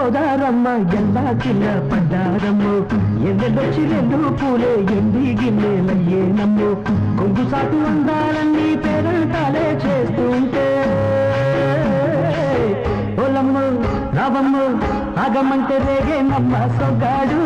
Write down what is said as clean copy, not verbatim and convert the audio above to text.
గోదారమ్మ ఎలా కిల్ల పడ్డారమ్మో ఎన్నెలొచ్చి రెండు పూలే ఎండి గిన్నెలయ్యే నమ్మో కొంగు సాటు అందాలన్నీ పేరంటాలే చేస్తుంటే ఓలమ్మ రావమ్మ ఆగమంటే రేగే నమ్మ సొగ్గాడు